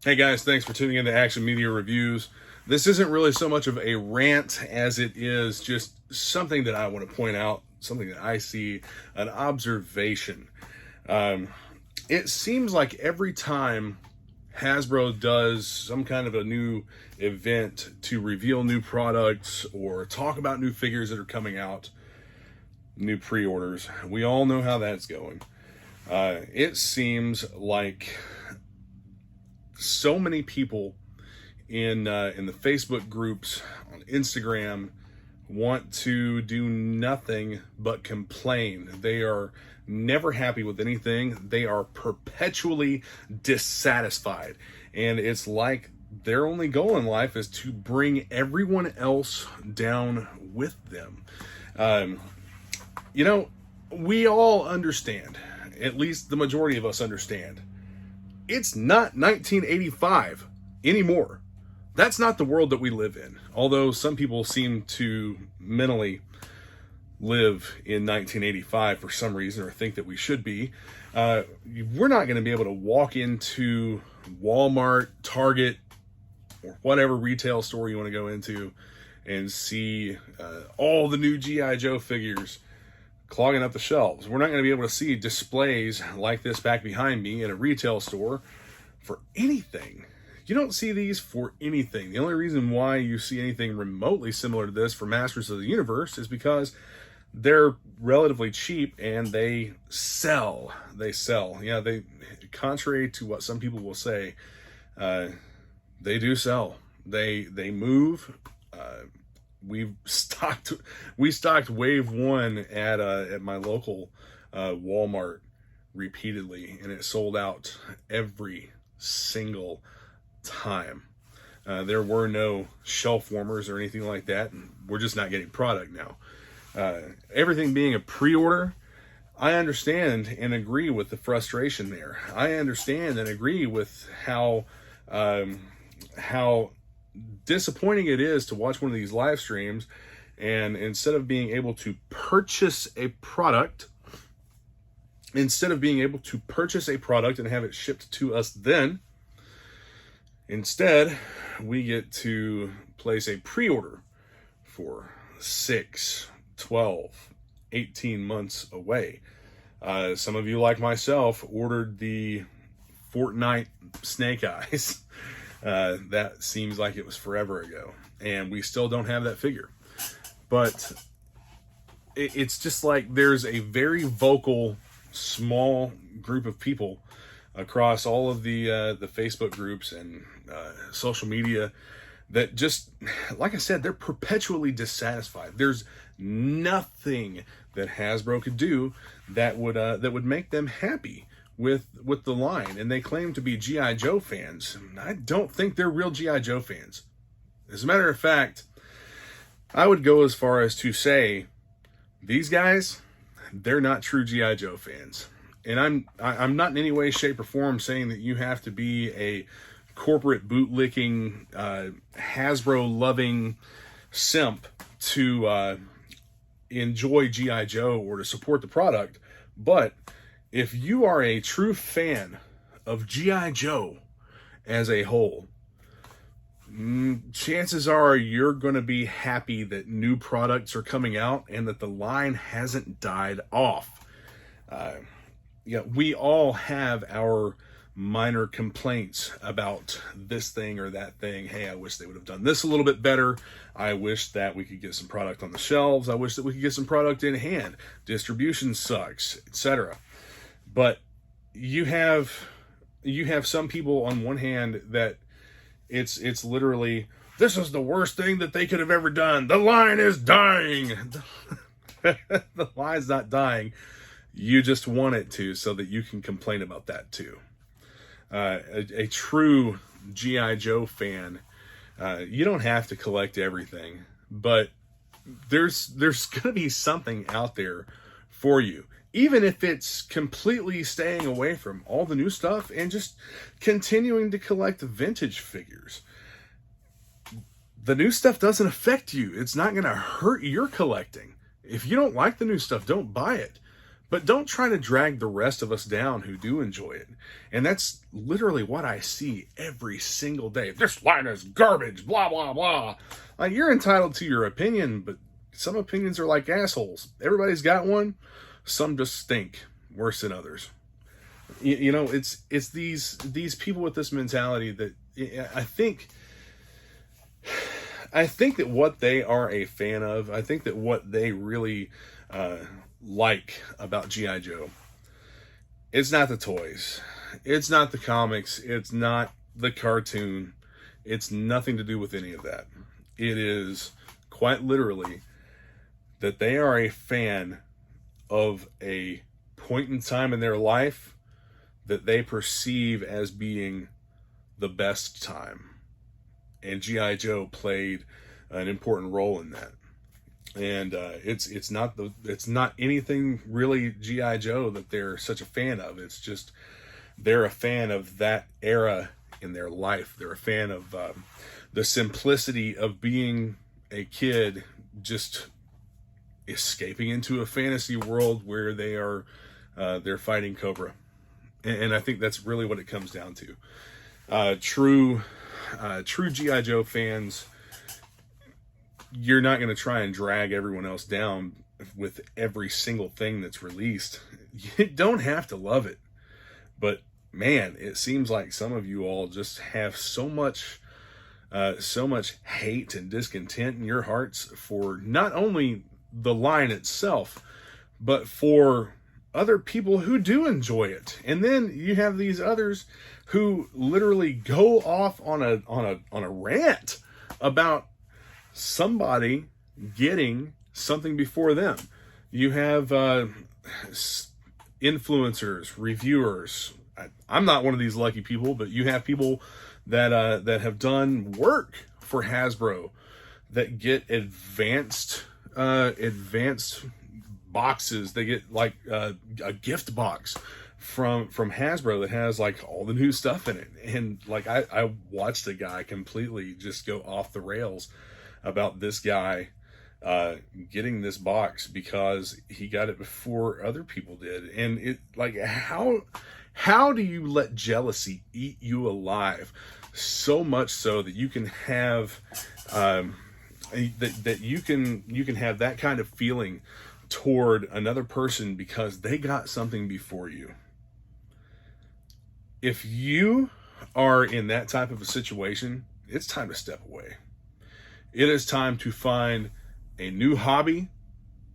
Hey guys, thanks for tuning into Action Media Reviews. This isn't really so much of a rant as it is just something that I want to point out, something that I see, an observation. It seems like every time Hasbro does some kind of a new event to reveal new products or talk about new figures that are coming out, new pre-orders, we all know how that's going. It seems like so many people in the Facebook groups, on Instagram, want to do nothing but complain. They are never happy with anything. They are perpetually dissatisfied. And it's like their only goal in life is to bring everyone else down with them. We all understand, at least the majority of us understand, it's not 1985 anymore. That's not the world that we live in. Although some people seem to mentally live in 1985 for some reason, or think that we should be. We're not going to be able to walk into Walmart, Target, or whatever retail store you want to go into and see all the new G.I. Joe figures clogging up the shelves. We're not going to be able to see displays like this back behind me in a retail store for anything. You don't see these for anything. The only reason why you see anything remotely similar to this for Masters of the Universe is because they're relatively cheap and they sell. Yeah, contrary to what some people will say, they do sell. They move. We stocked wave one at my local Walmart repeatedly, and it sold out every single time. There were no shelf warmers or anything like that, and we're just not getting product now. Everything being a pre-order, I understand and agree with the frustration there. I understand and agree with how disappointing it is to watch one of these live streams, and instead of being able to purchase a product and have it shipped to us, then instead we get to place a pre-order for 6, 12, 18 months away. Some of you, like myself, ordered the Fortnite Snake Eyes. That seems like it was forever ago, and we still don't have that figure. But it's just like there's a very vocal, small group of people across all of the Facebook groups and social media that just, like I said, they're perpetually dissatisfied. There's nothing that Hasbro could do that would make them happy with the line. And they claim to be G.I. Joe fans. I don't think they're real G.I. Joe fans. As a matter of fact, I would go as far as to say these guys, they're not true G.I. Joe fans. And I'm not in any way, shape, or form saying that you have to be a corporate bootlicking, Hasbro-loving simp to enjoy G.I. Joe or to support the product. But if you are a true fan of G.I. Joe as a whole, chances are you're going to be happy that new products are coming out and that the line hasn't died off. We all have our minor complaints about this thing or that thing. Hey, I wish they would have done this a little bit better. I wish that we could get some product on the shelves. I wish that we could get some product in hand. Distribution sucks, etc. But you have some people on one hand that it's literally, this is the worst thing that they could have ever done. The line is dying. The line's not dying. You just want it to, so that you can complain about that too. A true G.I. Joe fan, you don't have to collect everything, but there's going to be something out there for you. Even if it's completely staying away from all the new stuff and just continuing to collect vintage figures. The new stuff doesn't affect you. It's not going to hurt your collecting. If you don't like the new stuff, don't buy it. But don't try to drag the rest of us down who do enjoy it. And that's literally what I see every single day. This line is garbage, blah, blah, blah. Like, you're entitled to your opinion, but some opinions are like assholes. Everybody's got one. Some just stink worse than others. You know, it's these people with this mentality that I think that what they are a fan of, I think that what they really like about G.I. Joe, it's not the toys, it's not the comics, it's not the cartoon, it's nothing to do with any of that. It is quite literally that they are a fan of a point in time in their life that they perceive as being the best time. And G.I. Joe played an important role in that. And it's not anything really G.I. Joe that they're such a fan of. It's just they're a fan of that era in their life. They're a fan of the simplicity of being a kid, just escaping into a fantasy world where they're fighting Cobra. And I think that's really what it comes down to. True G.I. Joe fans, you're not going to try and drag everyone else down with every single thing that's released. You don't have to love it. But man, it seems like some of you all just have so much hate and discontent in your hearts for not only the line itself, but for other people who do enjoy it. And then you have these others who literally go off on a rant about somebody getting something before them. You have influencers, reviewers. I'm not one of these lucky people, but you have people that have done work for Hasbro that get advanced boxes. They get like a gift box from Hasbro that has like all the new stuff in it. And like I watched a guy completely just go off the rails about this guy getting this box because he got it before other people did. And it, like, how do you let jealousy eat you alive so much so that you can have that you can have that kind of feeling toward another person because they got something before you? If you are in that type of a situation, it's time to step away. It is time to find a new hobby,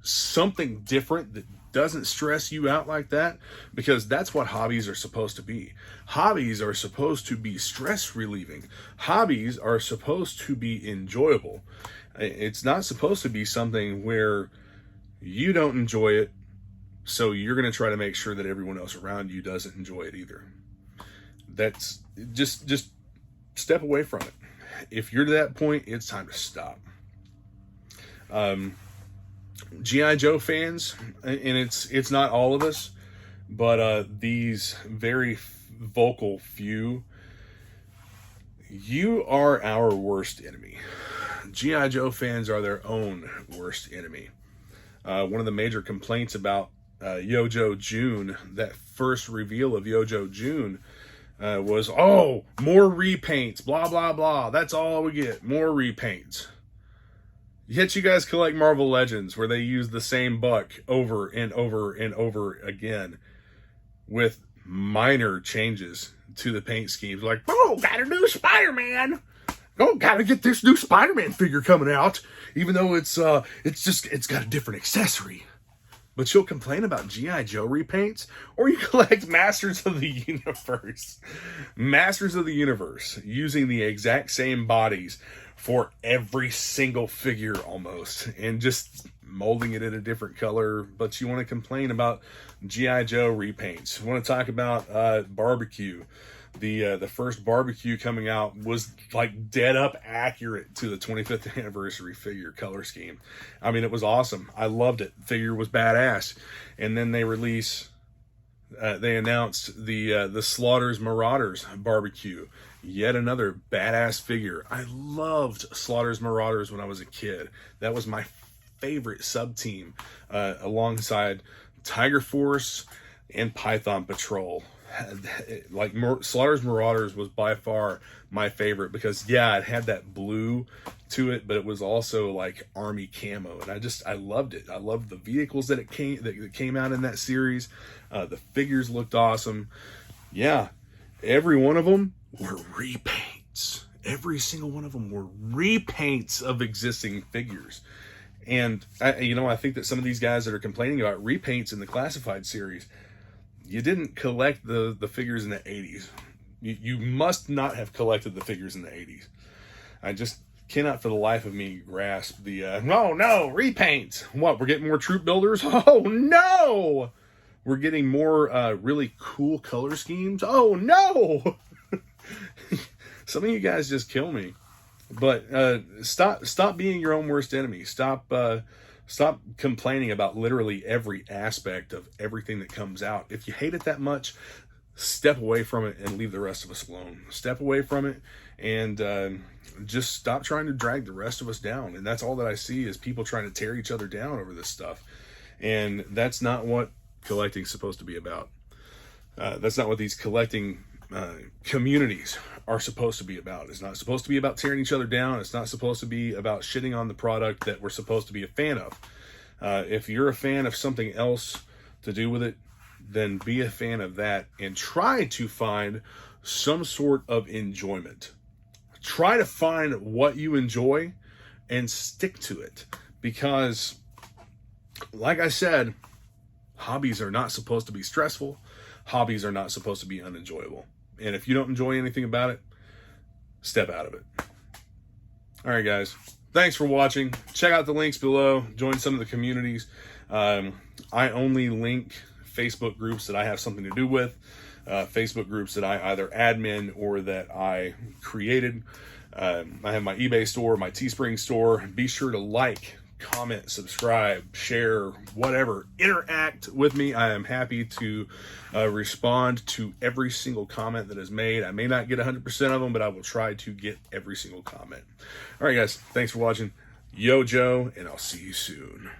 something different that doesn't stress you out like that, because that's what hobbies are supposed to be. Hobbies are supposed to be stress relieving. Hobbies are supposed to be enjoyable. It's not supposed to be something where you don't enjoy it, so you're going to try to make sure that everyone else around you doesn't enjoy it either. That's just step away from it. If you're to that point, it's time to stop. G.I. Joe fans, and it's not all of us, but these very vocal few, you are our worst enemy. G.I. Joe fans are their own worst enemy. One of the major complaints about Yooo Joe June, that first reveal of Yooo Joe June, was, oh, more repaints, blah, blah, blah. That's all we get, more repaints. Yet you guys collect Marvel Legends where they use the same buck over and over and over again with minor changes to the paint schemes. Like, oh, got a new Spider-Man. Oh, gotta get this new Spider-Man figure coming out, even though it's got a different accessory. But you'll complain about G.I. Joe repaints, or you collect Masters of the Universe. Masters of the Universe, using the exact same bodies for every single figure almost, and just molding it in a different color. But you want to complain about G.I. Joe repaints. You want to talk about Barbecue. The first Barbecue coming out was like dead up accurate to the 25th anniversary figure color scheme. I mean, it was awesome. I loved it. The figure was badass. And then they announced the Slaughter's Marauders Barbecue. Yet another badass figure. I loved Slaughter's Marauders when I was a kid. That was my favorite sub team, alongside Tiger Force and Python Patrol. Like Slaughter's Marauders was by far my favorite because, yeah, it had that blue to it, but it was also like army camo, and I loved it. I loved the vehicles that came out in that series. The figures looked awesome. Yeah, every one of them were repaints. Every single one of them were repaints of existing figures. And I think that some of these guys that are complaining about repaints in the classified series, you didn't collect the figures in the 80s. You must not have collected the figures in the 80s. I just cannot for the life of me grasp the, oh no, repaints. What, we're getting more troop builders? Oh no! We're getting more really cool color schemes? Oh no! Some of you guys just kill me. But stop being your own worst enemy. Stop complaining about literally every aspect of everything that comes out. If you hate it that much, step away from it and leave the rest of us alone. Step away from it and just stop trying to drag the rest of us down. And that's all that I see is people trying to tear each other down over this stuff. And that's not what collecting's supposed to be about. That's not what these collecting communities are supposed to be about. It's not supposed to be about tearing each other down. It's not supposed to be about shitting on the product that we're supposed to be a fan of. If you're a fan of something else to do with it, then be a fan of that and try to find some sort of enjoyment. Try to find what you enjoy and stick to it. Because, like I said, hobbies are not supposed to be stressful. Hobbies are not supposed to be unenjoyable. And if you don't enjoy anything about it, step out of it. All right, guys. Thanks for watching. Check out the links below. Join some of the communities. I only link Facebook groups that I have something to do with. Facebook groups that I either admin or that I created. I have my eBay store, my Teespring store. Be sure to like, comment, subscribe, share, whatever. Interact with me. I am happy to respond to every single comment that is made. I may not get 100% of them, but I will try to get every single comment. All right, guys. Thanks for watching. Yo, Joe, and I'll see you soon.